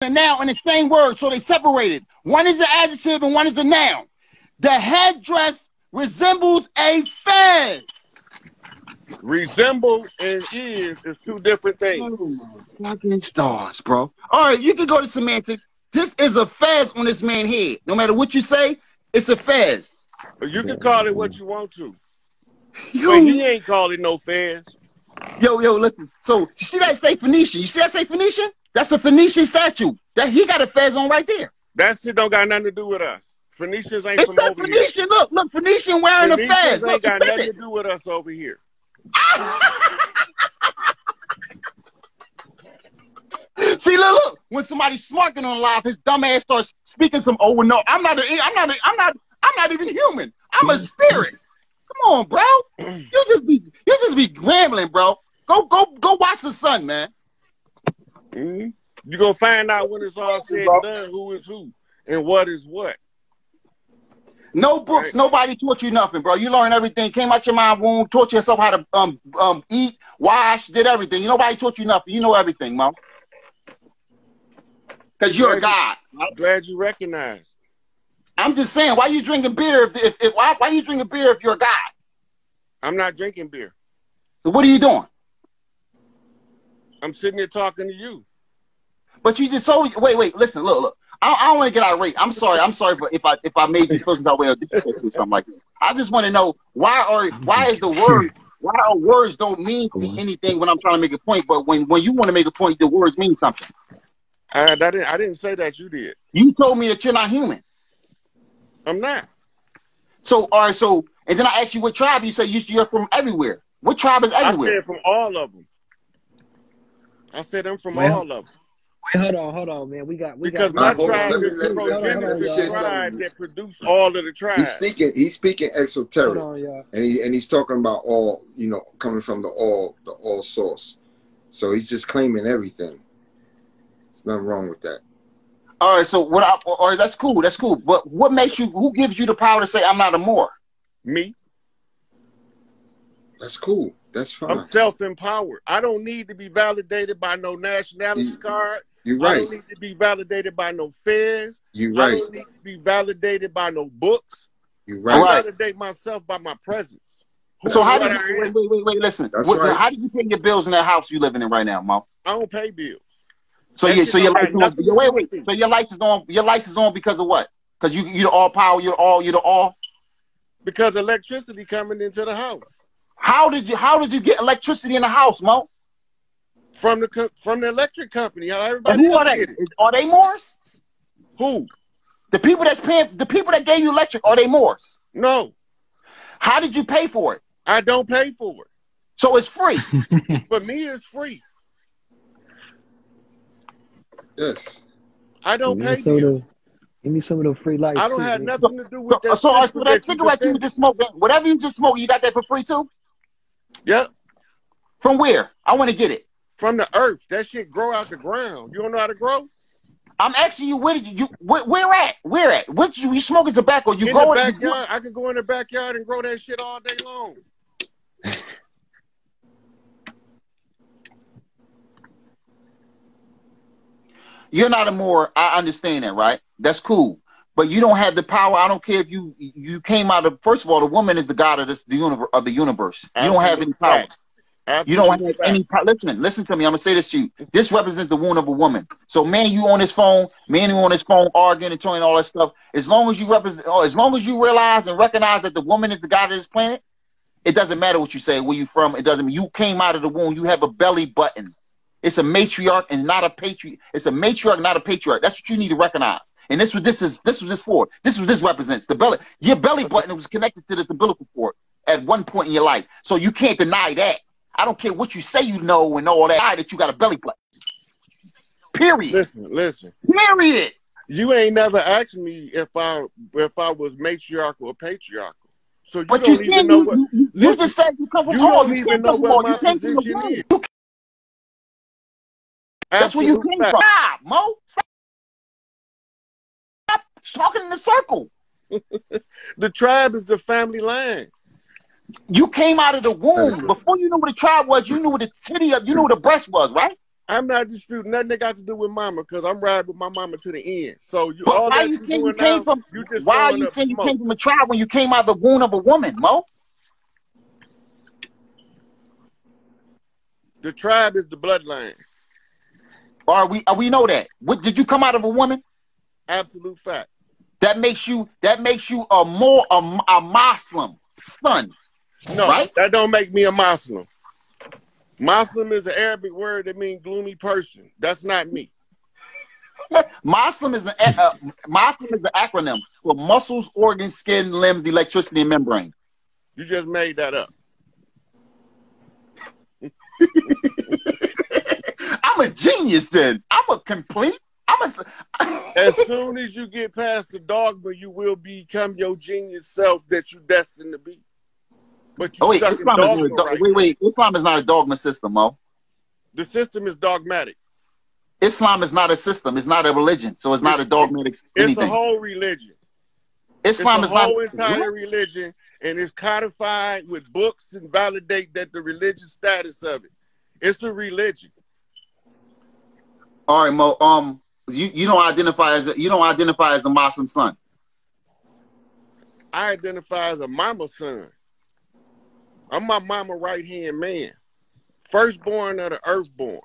a noun in the same word, so they separated. One is an adjective and one is a noun. The headdress resembles a fez. Resemble and is two different things. Oh my fucking stars, bro. All right, you can go to semantics. This is a fez on this man's head. No matter what you say, it's a fez. You can call it what you want to. But he ain't called it no fez. Yo, listen. So, you see that say Phoenician? You see that say Phoenician? That's a Phoenician statue. That he got a fez on right there. That shit don't got nothing to do with us. Phoenicians ain't It's from over Phoenician. here. Look, Phoenician wearing Phoenicians a fez. ain't got nothing to do with us over here. See, look. When somebody's smarting on live, his dumb ass starts speaking some. Oh no, I'm not even human. I'm a spirit. Come on, bro. You just be rambling, bro. Go watch the sun, man. You gonna find out when it's all said and done who is who and what is what. No books, right. Nobody taught you nothing, bro. You learned everything. Came out your mind womb, taught yourself how to eat, wash, did everything. Nobody taught you nothing. You know everything, Mo. Because you're a god. I'm glad you recognize. I'm just saying, why you drinking beer why you drinking beer if you're a god? I'm not drinking beer. So what are you doing? I'm sitting here talking to you. But you just told me, wait, listen, look. I don't want to get irate. I'm sorry for if I made you feel some way or something like this. I just want to know why are words don't mean anything when I'm trying to make a point, but when you want to make a point, the words mean something. I didn't say that, you did. You told me that you're not human. I'm not. So, all right, and then I asked you what tribe, you said you're from everywhere. What tribe is everywhere? I said from all of them. I said I'm from all of them. Wait, hold on, man. Because my tribe is the progenitor tribe that produce all of the tribes. He's speaking exoteric. And he's talking about all, coming from the all source. So he's just claiming everything. There's nothing wrong with that. All right, so all right, that's cool. But who gives you the power to say I'm not a Moor? Me. That's cool. That's fine. I'm self-empowered. I don't need to be validated by no nationality card. You're right. I don't need to be validated by no feds. You're right. I don't need to be validated by no books. You're right. I validate myself by my presence. So how did you wait, listen. Right. How do you pay your bills in that house you living in right now, Mo? I don't pay bills. So your lights is on because of what? Because you're the all power, you're the all. Because electricity coming into the house. How did you get electricity in the house, Mo? From the electric company. How everybody who are they? Are they Moors? Who? The people that gave you electric, are they Moors? No. How did you pay for it? I don't pay for it. So it's free. For me, it's free. Yes. I don't pay bills. Give me some of the free lights. I don't have nothing to do with that. So that cigarette you just smoking, whatever you just smoking, you got that for free too? Yep. From where? I want to get it. From the earth. That shit grow out the ground. You don't know how to grow? I'm asking you, where at? Where at? What you smoking tobacco? You in go the backyard. I can go in the backyard and grow that shit all day long. You're not a Moor. I understand that, right? That's cool. But you don't have the power. I don't care if you came out of. First of all, the woman is the god of the universe. You don't have any power. You don't have any power. Listen to me. I'm gonna say this to you. This represents the womb of a woman. So, man, you on this phone, arguing and telling all that stuff. As long as you realize and recognize that the woman is the god of this planet, it doesn't matter what you say, where you from. It doesn't. You came out of the womb. You have a belly button. It's a matriarch and not a patriarch. It's a matriarch, not a patriarch. That's what you need to recognize. And this was this for. This was this represents the belly. Your belly button was connected to this umbilical cord at one point in your life. So you can't deny that. I don't care what you say you know and all that you got a belly button. Period. Listen. Period. You ain't never asked me if I was matriarchal or patriarchal. So you but don't even know what. You just said you come from you don't even know what my position is. That's where you came from. Stop, Mo. Stop talking in a circle. The tribe is the family line. You came out of the womb. Before you knew what a tribe was, you knew what the titty of, you knew what a breast was, right? I'm not disputing nothing that got to do with mama, because I'm riding with my mama to the end. So But all why that you you think you doing came now, from? you just Why throwing you up think you smoke. came from a tribe when you came out of the womb of a woman, Mo? The tribe is the bloodline. Or we know that. What, did you come out of a woman? Absolute fact. That makes you a Muslim son. No, right? That don't make me a Muslim. Muslim is an Arabic word that means gloomy person. That's not me. Muslim is an acronym for muscles, organs, skin, limbs, electricity, and membrane. You just made that up. I'm a genius then. As soon as you get past the dogma, you will become your genius self that you're destined to be. But you stuck in dogma right now. Islam is not a dogma system, Mo. The system is dogmatic. Islam is not a system. It's not a religion. So it's not a dogmatic anything. It's a whole religion. Islam is not a whole entire religion, and it's codified with books and validate that the religious status of it. It's a religion. All right, Mo. You don't identify as the Muslim son. I identify as a mama son. I'm my mama right hand man, firstborn of the earthborn.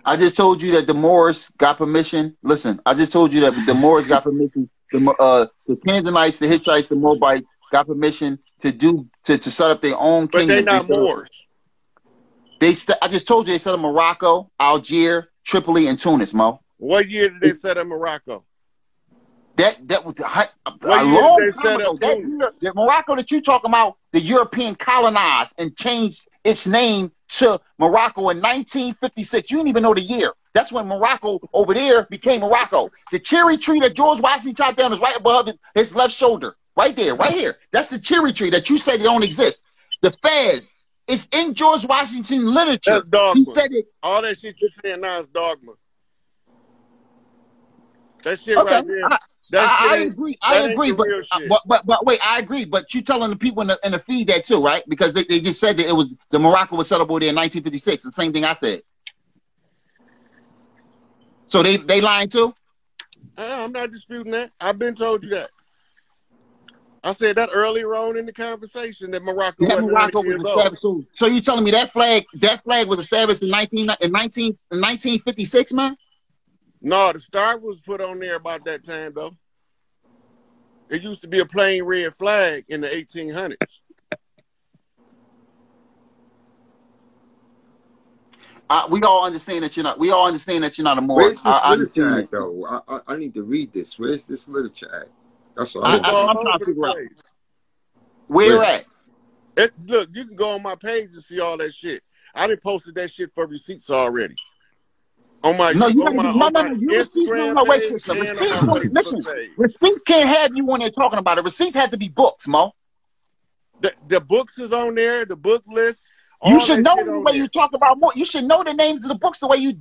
I just told you that the Moors got permission. Listen, I just told you that the Moors got permission. The Canaanites, the Hittites, the Moabites got permission to set up their own kingdom. But they're not Moors. I just told you they set up Morocco, Algiers, Tripoli, and Tunis, Mo. What year did they set up Morocco? That was a long time ago. The Morocco that you talking about, the European colonized and changed its name to Morocco in 1956. You didn't even know the year. That's when Morocco over there became Morocco. The cherry tree that George Washington chopped down is right above his left shoulder. Right there, right here. That's the cherry tree that you said don't exist. The Fez is in George Washington literature. That's dogma. He said it. All that shit you're saying now is dogma. That shit right there. I agree. But wait, I agree. But you telling the people in the feed that too, right? Because they just said that it was the Morocco was set up over there in 1956. The same thing I said. So they lying too? I'm not disputing that. I've been told you that. I said that earlier on in the conversation that Morocco was established. So you telling me that flag was established in 1956, man? No, the star was put on there about that time, though. It used to be a plain red flag in the 1800s. We all understand that you're not. We all understand that you're not a Moor. Where's this literature act, though? I need to read this. Where's this literature act? That's what I'm trying to figure out. Where at? Look, you can go on my page and see all that shit. I done posted that shit for receipts already. On my Instagram page. Listen, receipts can't have you when they're talking about it. Receipts have to be books, Mo. The books is on there. The book list. You should know the way you talk about more. You should know the names of the books the way you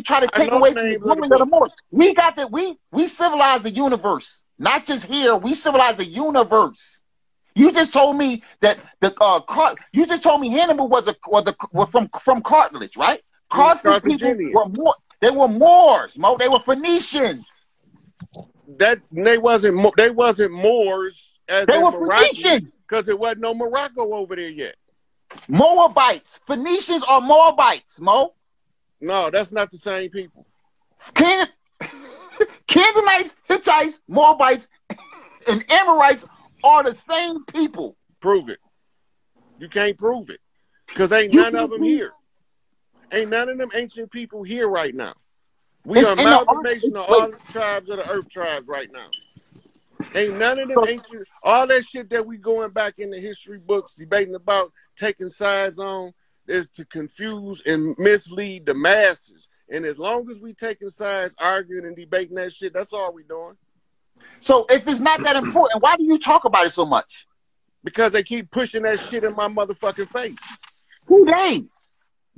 try to take away from the women of the Moors. We got that. We civilized the universe, not just here. We civilized the universe. You just told me that you just told me Hannibal was from cartilage, right? Carthage people were more. They were Moors, Mo. They were Phoenicians. They wasn't Moors as they were Phoenicians because there wasn't no Morocco over there yet. Moabites. Phoenicians are Moabites, Mo. No, that's not the same people. Canaanites, Hittites, Moabites, and Amorites are the same people. Prove it. You can't prove it because ain't none of them here. Ain't none of them ancient people here right now. We are amalgamation of all the tribes of the earth tribes right now. Ain't none of them ancient, all that shit that we going back in the history books debating about, taking sides on, is to confuse and mislead the masses. And as long as we taking sides, arguing and debating that shit, that's all we doing. So if it's not that important, why do you talk about it so much? Because they keep pushing that shit in my motherfucking face. Who they?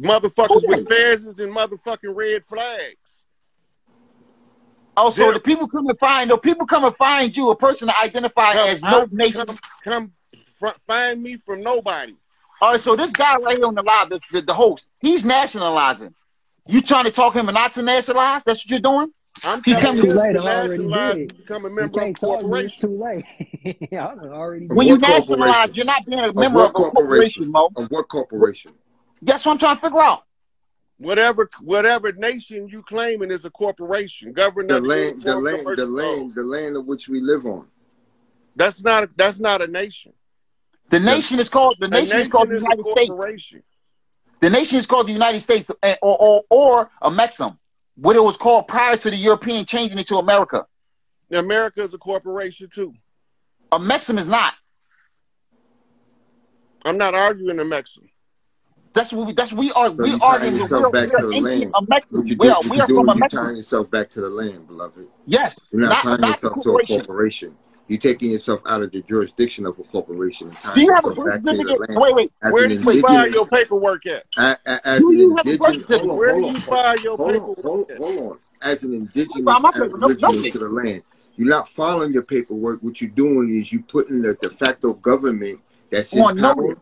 Motherfuckers with fezzes and motherfucking red flags. Oh, so the people come and find you, a person to identify as no nation. Come find me from nobody. All right, so this guy right here on the live, the host, he's nationalizing. You trying to talk him not to nationalize? That's what you're doing? I'm telling too you late. to I already nationalize did and it. become a You member of a can't talk me. It's corporation. too late. I already did When you what nationalize, corporation? you're not being a Of member what of a corporation, Mo. Of what corporation? That's what I'm trying to figure out. Whatever nation you claiming is a corporation, governed The under land, the uniform land, commercial code. the land of which we live on. That's not a nation. The nation is called the A nation is called the is a United States. corporation. The nation is called the United States, or a Mexim, what it was called prior to the European changing it to America. America is a corporation too. A Mexim is not. I'm not arguing a Mexim. We are arguing. Yourself back to the land. We are from a You're Mexim. tying yourself back to the land, beloved. Yes. You're not tying yourself to a corporation. You're taking yourself out of the jurisdiction of a corporation and tying yourself back to the land. Wait. Where did you file your paperwork at? As an indigenous, where do you file your paperwork? Hold on. As an indigenous aboriginal to the land, you're not following your paperwork. What you're doing is you putting the de facto government that's in power,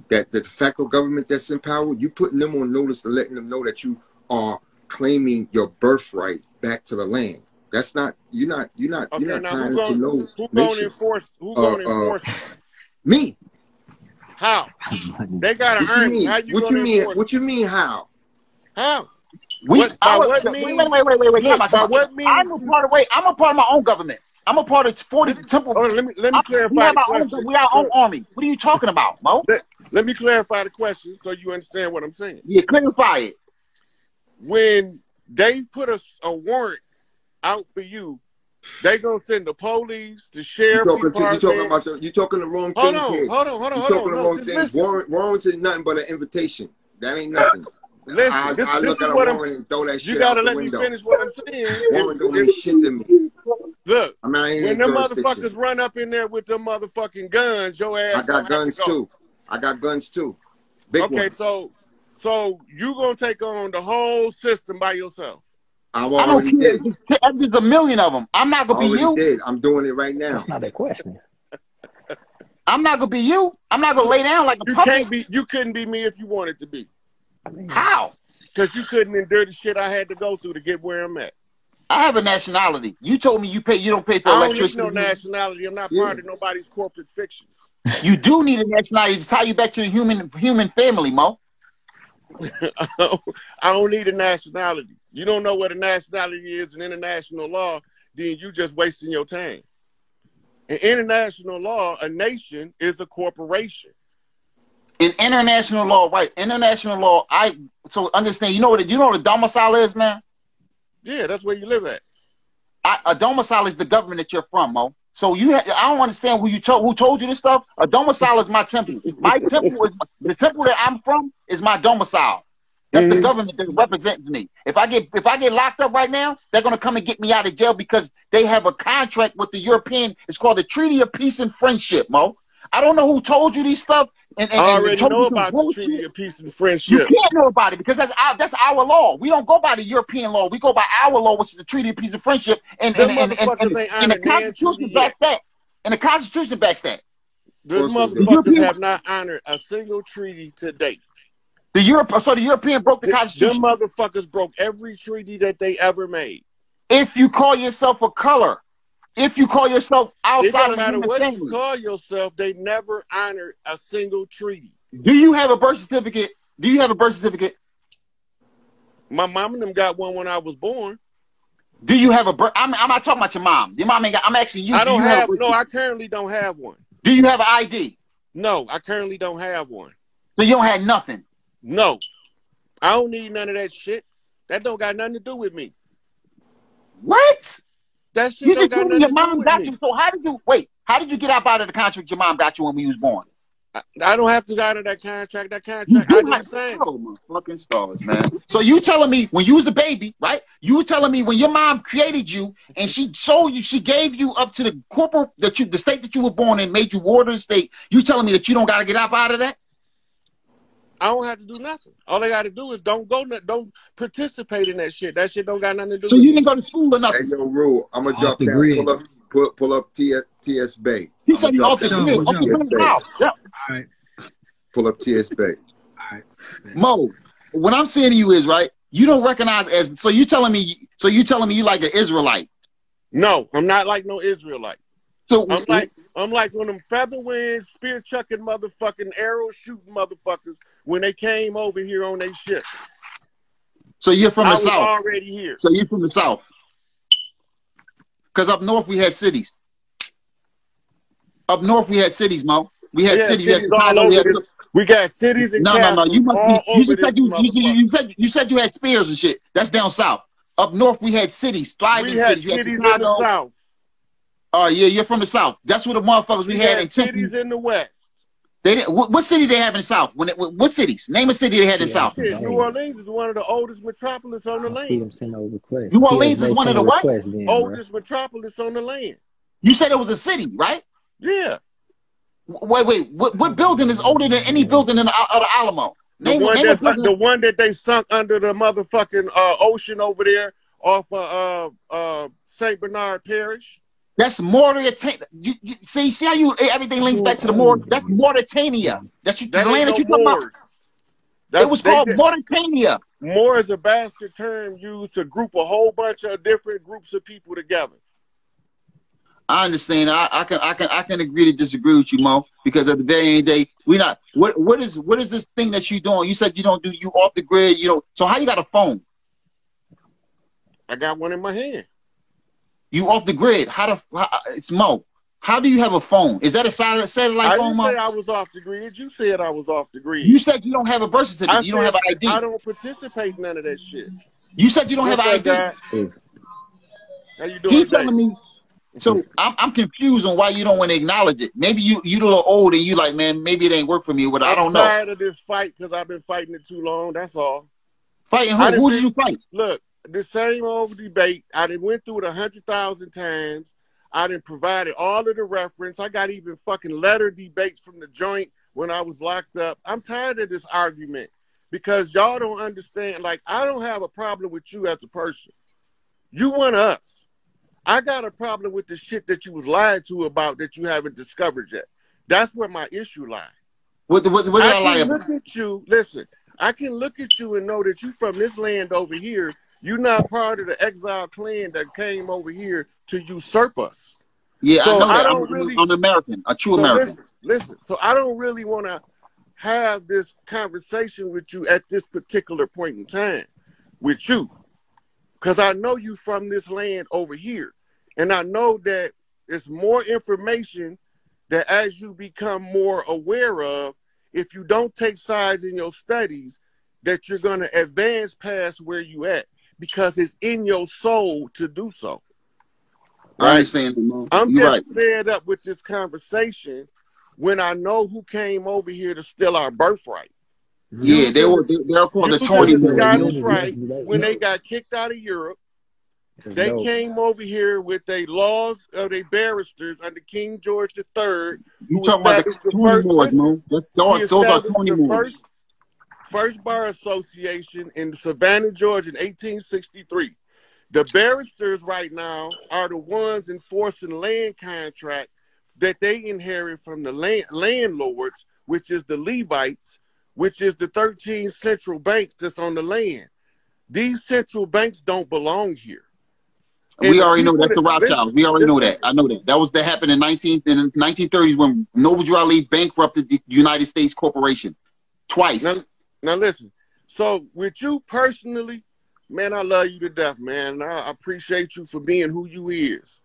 that the de facto government that's in power, you putting them on notice and letting them know that you are claiming your birthright back to the land. That's not you're not trying to know. Who's gonna enforce? Me. How? They gotta earn it. How you What you mean? What you mean? How? How? Wait. By what means? I'm a part of my own government. I'm a part of 40 temple. Let me clarify. We have our own army. What are you talking about, Mo? Let me clarify the question so you understand what I'm saying. Yeah, clarify it. When they put a warrant out for you, they gonna send the police, the sheriff. You're talking the wrong things here. Hold on. You're talking the wrong things. Warrants is nothing but an invitation. That ain't nothing. Listen, I look at a warrant and throw that shit out the window. You gotta let me finish what I'm saying. Warrant don't mean shit to me. Look, when them motherfuckers run up in there with them motherfucking guns, your ass. I got guns too. I got guns too. Big ones. So you gonna take on the whole system by yourself? I don't care. There's a million of them. I'm not gonna be you. Did. I'm doing it right now. That's not that question. I'm not gonna be you. I'm not gonna lay down like a puppet. You couldn't be me if you wanted to be. How? Because you couldn't endure the shit I had to go through to get where I'm at. I have a nationality. You told me you don't pay for electricity. I don't need no nationality. I'm not part of nobody's corporate fictions. You do need a nationality to tie you back to the human family, Mo. I don't need a nationality. You don't know what a nationality is in international law, then you just wasting your time. In international law, a nation is a corporation. In international law, right? International law, so understand. You know what the domicile is, man? Yeah, that's where you live at. A domicile is the government that you're from, Mo. So I don't understand who told you this stuff. A domicile is my temple. My temple is the temple that I'm from is my domicile. That's the government that represents me. If I get locked up right now, they're gonna come and get me out of jail because they have a contract with the European. It's called the Treaty of Peace and Friendship, Mo. I don't know who told you these stuff. And I already know about the Treaty of Peace and Friendship. You can't know about it because that's our law. We don't go by the European law. We go by our law, which is the Treaty of Peace and Friendship. And the Constitution backs that. And the Constitution backs that. Those motherfuckers have not honored a single treaty to date. So the European broke the Constitution. Them motherfuckers broke every treaty that they ever made. If you call yourself a color, if you call yourself outside of the human family, no matter what you call yourself, they never honored a single treaty. Do you have a birth certificate? My mom and them got one when I was born. Do you have a birth? I'm not talking about your mom. Your mom ain't got. I'm asking you. I currently don't have one. Do you have an ID? No, I currently don't have one. So you don't have nothing? No, I don't need none of that shit. That don't got nothing to do with me. What? That shit you don't just got nothing your to mom do with got me. You. So how did you get out of the contract your mom got you when you was born? I don't have to go out of that contract. That contract, I did the same. Oh my fucking stars, man! So you telling me when you was the baby, right? You was telling me when your mom created you and she sold you, she gave you up to the corporate the state that you were born in, made you ward of the state. You telling me that you don't got to get out of that? I don't have to do nothing. All I got to do is don't participate in that shit. That shit don't got nothing to do. So you didn't go to school or nothing. Hey, yo, Rule, I'm gonna drop down. Pull up TS Bay. He said off the grid. All right. Pull up TS Bay. All right. Mo, what I'm saying to you is, right, you don't recognize as, so you telling me you like an Israelite. No, I'm not like no Israelite. So I'm like one of them feather wearing, spear chucking motherfucking arrow shooting motherfuckers when they came over here on their ship. So you're from the I was South. already here. So you're from the South. Because up north we had cities. Up north we had cities, Mo. We had cities. Cities all over this. We got cities and castles You said you had spears and shit. That's down south. Up north we had cities, thriving cities. We had cities in the South. Oh yeah, you're from the South. That's what the motherfuckers we had in cities in the West. They didn't. What city they have in the South? What cities? Name a city they had in the South. New Orleans is one of the oldest metropolis on the land. New Orleans is one of the what? Oldest metropolis on the land. You said it was a city, right? Yeah. Wait. What building is older than any building in the Alamo? The one that they sunk under the motherfucking ocean over there off St. Bernard Parish. That's Mauritania. You see how everything links back to the Moors? That's Mauritania. That's the land that you talking about. It was called Mauritania. Moor is a bastard term used to group a whole bunch of different groups of people together. I understand. I can agree to disagree with you, Mo, because at the very end of the day, we not. What is this thing that you doing? You said you don't do you off the grid. You know. So how you got a phone? I got one in my hand. You off the grid? It's Mo. How do you have a phone? Is that a satellite phone, Mo? I didn't say I was off the grid. You said I was off the grid. You said you don't have a birth certificate. You don't have an ID. I don't participate in none of that shit. You said you don't have an ID. How you doing? He's telling me. So I'm confused on why you don't want to acknowledge it. Maybe you a little old and you like, man, maybe it ain't work for me. But I don't know. I'm tired of this fight because I've been fighting it too long. That's all. Fighting who? Who did you fight? Look, the same old debate. I done went through it 100,000 times. I done provided all of the reference. I got even fucking letter debates from the joint when I was locked up. I'm tired of this argument because y'all don't understand. Like, I don't have a problem with you as a person. You want us. I got a problem with the shit that you was lied to about that you haven't discovered yet. That's where my issue lies. What did I lie about? Look at you. Listen, I can look at you and know that you from this land over here. You're not part of the exile clan that came over here to usurp us. Yeah, so I know that. I'm American, a true American. Listen, so I don't really want to have this conversation with you at this particular point in time with you. Because I know you from this land over here. And I know that it's more information that as you become more aware of, if you don't take sides in your studies, that you're going to advance past where you at. Because it's in your soul to do so. Right? I understand. I'm just fed up with this conversation when I know who came over here to steal our birthright. Yeah, they're called the Tawny Scottish Rite when they got kicked out of Europe. They came over here with their laws of their barristers under King George III. You talking about the Tawny Moors, Mo? Those are Tawny Moors. First bar association in Savannah, Georgia in 1863. The barristers right now are the ones enforcing land contract that they inherit from the landlords, which is the Levites, which is the 13 central banks that's on the land. These central banks don't belong here. We already know that's the Rothschilds. We already know that. I know that. That happened in the 1930s when Noble Drew Ali bankrupted the United States Corporation twice. Now listen. So with you personally, man, I love you to death, man. I appreciate you for being who you is.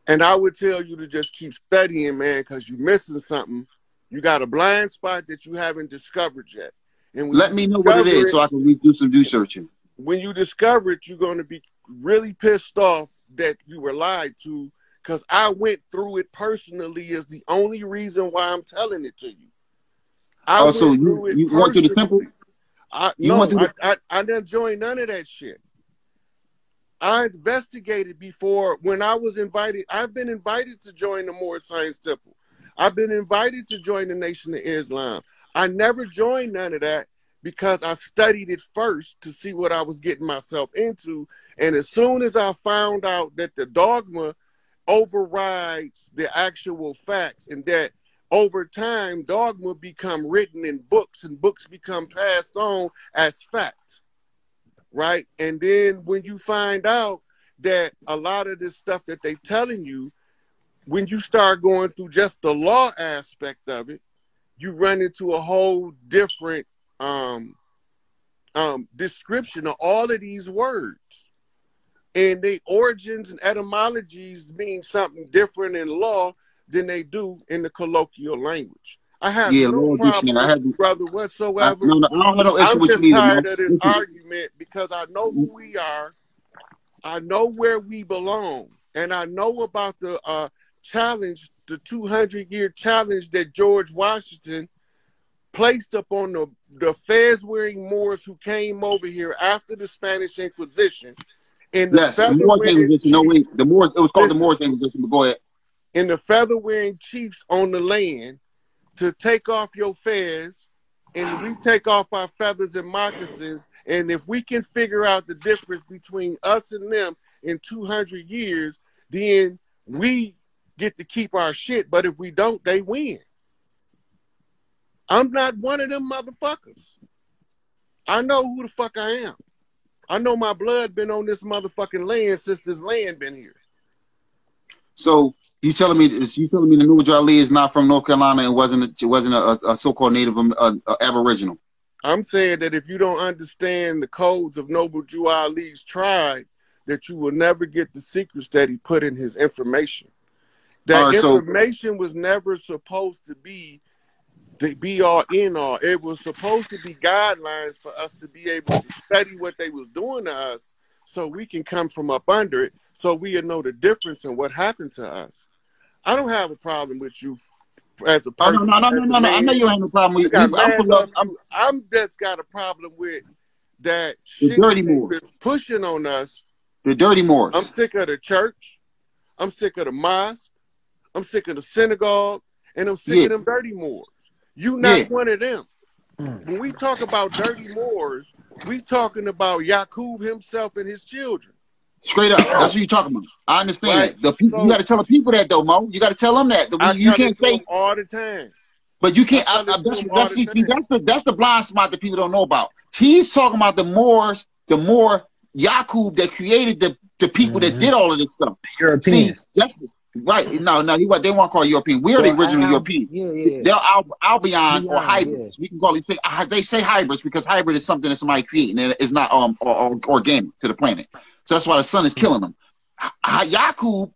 And I would tell you to just keep studying, man, because you're missing something. You got a blind spot that you haven't discovered yet. And let me know what it is so I can do some researching. When you discover it, you're going to be really pissed off that you were lied to, because I went through it personally is the only reason why I'm telling it to you. So you went to the temple? I didn't join none of that shit. I investigated before when I was invited. I've been invited to join the Moorish Science Temple. I've been invited to join the Nation of Islam. I never joined none of that because I studied it first to see what I was getting myself into. And as soon as I found out that the dogma overrides the actual facts and that over time, dogma become written in books, and books become passed on as fact, right? And then when you find out that a lot of this stuff that they're telling you, when you start going through just the law aspect of it, you run into a whole different description of all of these words. And the origins and etymologies mean something different in law than they do in the colloquial language. I have no problem with you, brother, whatsoever. I don't have no issue I'm with just you either, tired man. of this argument because I know who we are. I know where we belong. And I know about the challenge, the 200-year challenge that George Washington placed upon the fez-wearing Moors who came over here after the Spanish Inquisition. And yes, the Moors Inquisition. No, wait, the Moors. It was called the Moors Inquisition. But go ahead. And the feather-wearing chiefs on the land to take off your fez, and we take off our feathers and moccasins. And if we can figure out the difference between us and them in 200 years, then we get to keep our shit. But if we don't, they win. I'm not one of them motherfuckers. I know who the fuck I am. I know my blood been on this motherfucking land since this land been here. So you telling me the Noble Drew Ali is not from North Carolina and wasn't a so-called native Aboriginal? I'm saying that if you don't understand the codes of Noble Drew Ali's tribe, that you will never get the secrets that he put in his information. That information was never supposed to be the be-all, end-all. It was supposed to be guidelines for us to be able to study what they was doing to us so we can come from up under it, so we know the difference in what happened to us. I don't have a problem with you as a person. No. I know you have no problem with you. I'm just got a problem with that the shit dirty Moors pushing on us. The dirty Moors. I'm sick of the church. I'm sick of the mosque. I'm sick of the synagogue. And I'm sick of them dirty Moors. You not one of them. When we talk about dirty Moors, we talking about Yaqub himself and his children. Straight up. That's what you're talking about. I understand that. You got to tell the people that, though, Mo. You got to tell them that. You can't say them all the time. But you can't. That's the blind spot that people don't know about. He's talking about the Moors, the Moor Yaqub that created the people that did all of this stuff. Europeans. See, that's right. No. They want to call European. We are the original European. They're Albion or hybrids. We can call it. They say hybrids because hybrid is something that somebody created and it's not organic to the planet. So that's why the sun is killing them. Yaqub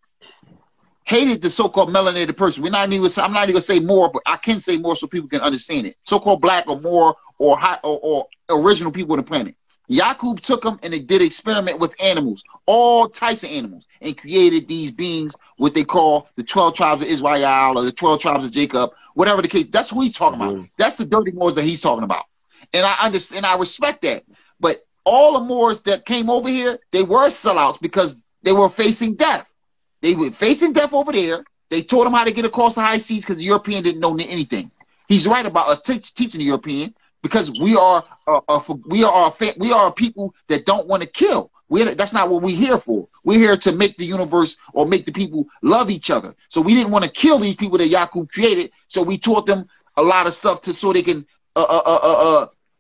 hated the so-called melanated person. I'm not even gonna say more, but I can say more so people can understand it. So-called black or more or original people on the planet. Yaqub took them and they did an experiment with animals, all types of animals, and created these beings, what they call the 12 tribes of Israel or the 12 tribes of Jacob, whatever the case. That's who he's talking about. That's the dirty Moors that he's talking about. And I understand, I respect that. But all the Moors that came over here, they were sellouts because they were facing death. They were facing death over there. They taught them how to get across the high seas because the European didn't know anything. He's right about us teaching the European because we are a people that don't want to kill. That's not what we're here for. We're here to make the universe or make the people love each other. So we didn't want to kill these people that Yaqub created. So we taught them a lot of stuff so they can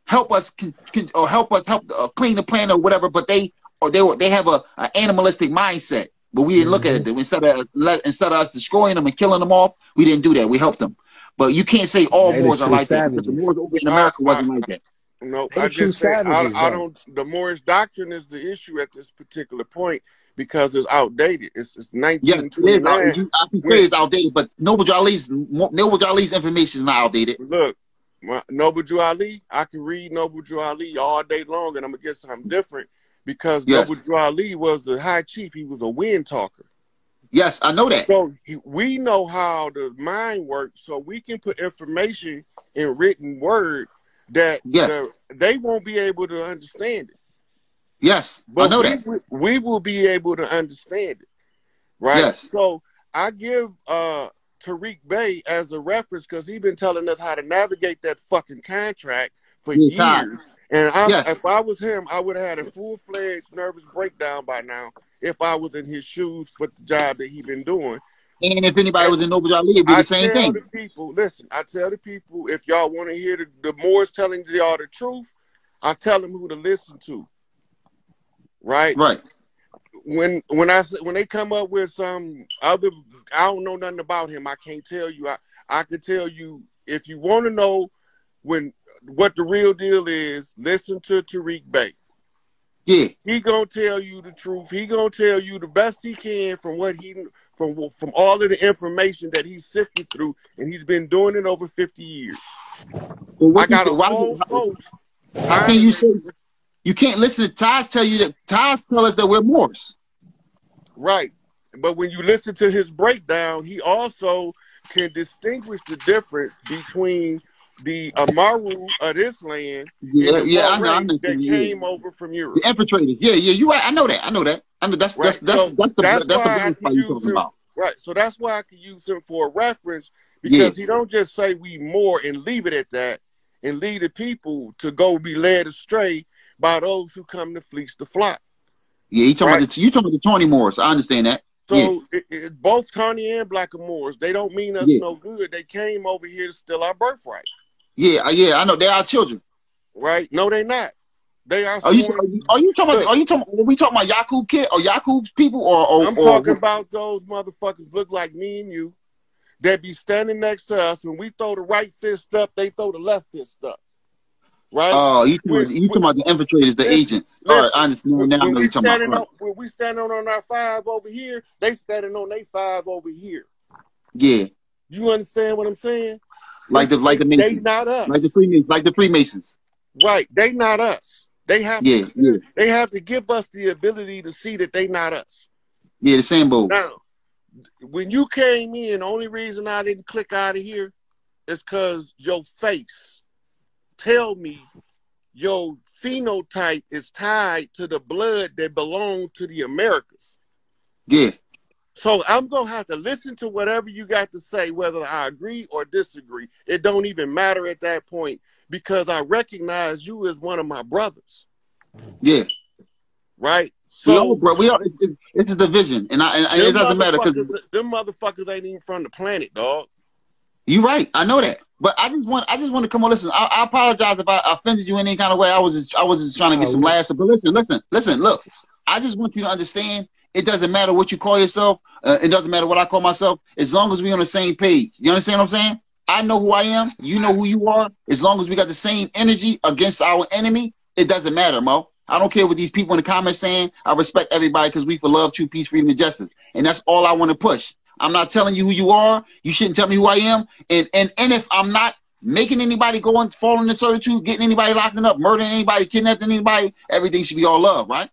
help us clean the planet or whatever. But they have an animalistic mindset. But we didn't look at it. Instead of us destroying them and killing them off, we didn't do that. We helped them. But you can't say all Moors are like that because the Moors over in America wasn't like that. No, I just say I don't. The Moorish doctrine is the issue at this particular point because it's outdated. It's 1929. Yes, I can say it's outdated, but Noble Drew Ali's information is not outdated. Look, Noble Drew Ali, I can read Noble Drew Ali all day long, and I'm gonna get something different because Noble Drew Ali was the high chief. He was a wind talker. Yes, I know that. So we know how the mind works, so we can put information in written word that they won't be able to understand it. Yes, but I know that. We will be able to understand it, right? Yes. So I give Tariq Bey as a reference because he's been telling us how to navigate that fucking contract for years. And if I was him, I would have had a full-fledged nervous breakdown by now if I was in his shoes for the job that he's been doing. And if anybody was in Noble Ali, it'd be the same thing. The people, listen, I tell the people, if y'all want to hear the Moors telling y'all the truth, I tell them who to listen to. Right? Right. When they come up with some other, I don't know nothing about him. I can't tell you. I can tell you, if you want to know what the real deal is, listen to Tariq Bey. Yeah. He gonna tell you the truth. He gonna tell you the best he can from from all of the information that he's sifted through, and he's been doing it over 50 years. Well, I got a whole post. How can you say you can't listen to Taj tell you that Taj tell us that we're Moors? Right. But when you listen to his breakdown, he also can distinguish the difference between the Amaru of this land and the I know that came over from Europe. The infiltrators. Yeah, you right. I know that. I know that's right. that's the blind spot you're talking about. Right. So that's why I can use him for a reference, because he don't just say we Moor and leave it at that and lead the people to go be led astray by those who come to fleece the flock. Yeah, you talking about the Tawny Moors. I understand that. So both Tawny and Black Moors, they don't mean us no good. They came over here to steal our birthright. Yeah, I know. They're our children. Right? No, they're not. They are. Are you talking about? Are we talking about Yakub kid or Yakub's people or? I'm talking about those motherfuckers look like me and you, that be standing next to us. When we throw the right fist up, they throw the left fist up. Right? Oh, you talking about the infiltrators, the agents? All right, I understand now. I know you're talking about. When we standing on our 5 over here, they standing on their 5 over here. Yeah. You understand what I'm saying? Like the Masons. They not us. Like the Freemasons. Right. They not us. They have they have to give us the ability to see that they not us. Yeah, the same boat. Now, when you came in, the only reason I didn't click out of here is because your face tell me your phenotype is tied to the blood that belonged to the Americas. Yeah. So I'm going to have to listen to whatever you got to say, whether I agree or disagree. It don't even matter at that point, because I recognize you as one of my brothers. Yeah. Right? So it's a division, and it doesn't matter because them motherfuckers ain't even from the planet, dog. You right. I know that. But I just want to come on. Listen, I apologize if I offended you in any kind of way. I was just trying to get some laughs. But listen. Look, I just want you to understand. It doesn't matter what you call yourself. It doesn't matter what I call myself. As long as we're on the same page. You understand what I'm saying? I know who I am. You know who you are. As long as we got the same energy against our enemy, it doesn't matter, Mo. I don't care what these people in the comments saying. I respect everybody because we for love, truth, peace, freedom, and justice. And that's all I want to push. I'm not telling you who you are. You shouldn't tell me who I am. And if I'm not making anybody go and fall into certitude, getting anybody locked up, murdering anybody, kidnapping anybody, everything should be all love, right?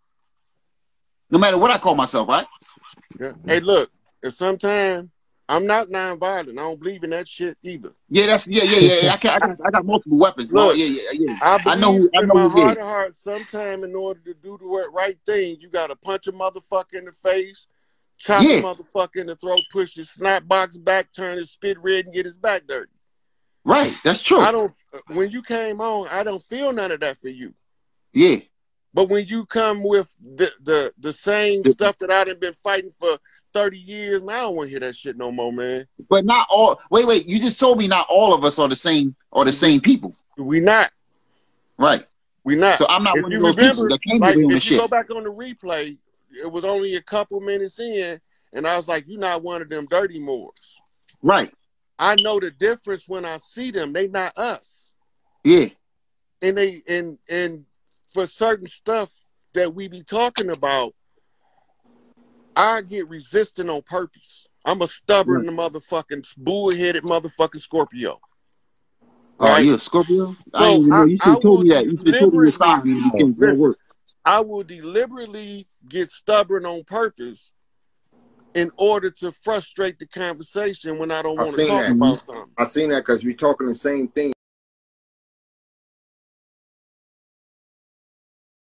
No matter what I call myself, right? Yeah. Hey, look, and sometimes I'm not nonviolent. I don't believe in that shit either. Yeah, I got multiple weapons. Look, yeah. I know in my heart of hearts, sometimes in order to do the right thing, you got to punch a motherfucker in the face, chop a motherfucker in the throat, push his snap box back, turn his spit red, and get his back dirty. Right, that's true. When you came on, I don't feel none of that for you. Yeah. But when you come with the same stuff that I done been fighting for 30 years, man, I don't want to hear that shit no more, man. But not all. Wait. You just told me not all of us are the same people. We not. Right. We not. So I'm not one of those people that came like, on the if shit. you go back on the replay, it was only a couple minutes in, and I was like, you're not one of them dirty Moors. Right. I know the difference when I see them. They not us. Yeah. And and for certain stuff that we be talking about, I get resistant on purpose. I'm a stubborn motherfucking bullheaded motherfucking Scorpio. Right? Oh, you a Scorpio? So I didn't even know. You should have told me that. You should have told me your sign. I will deliberately get stubborn on purpose in order to frustrate the conversation when I don't want to talk about something. I seen that because we're talking the same thing.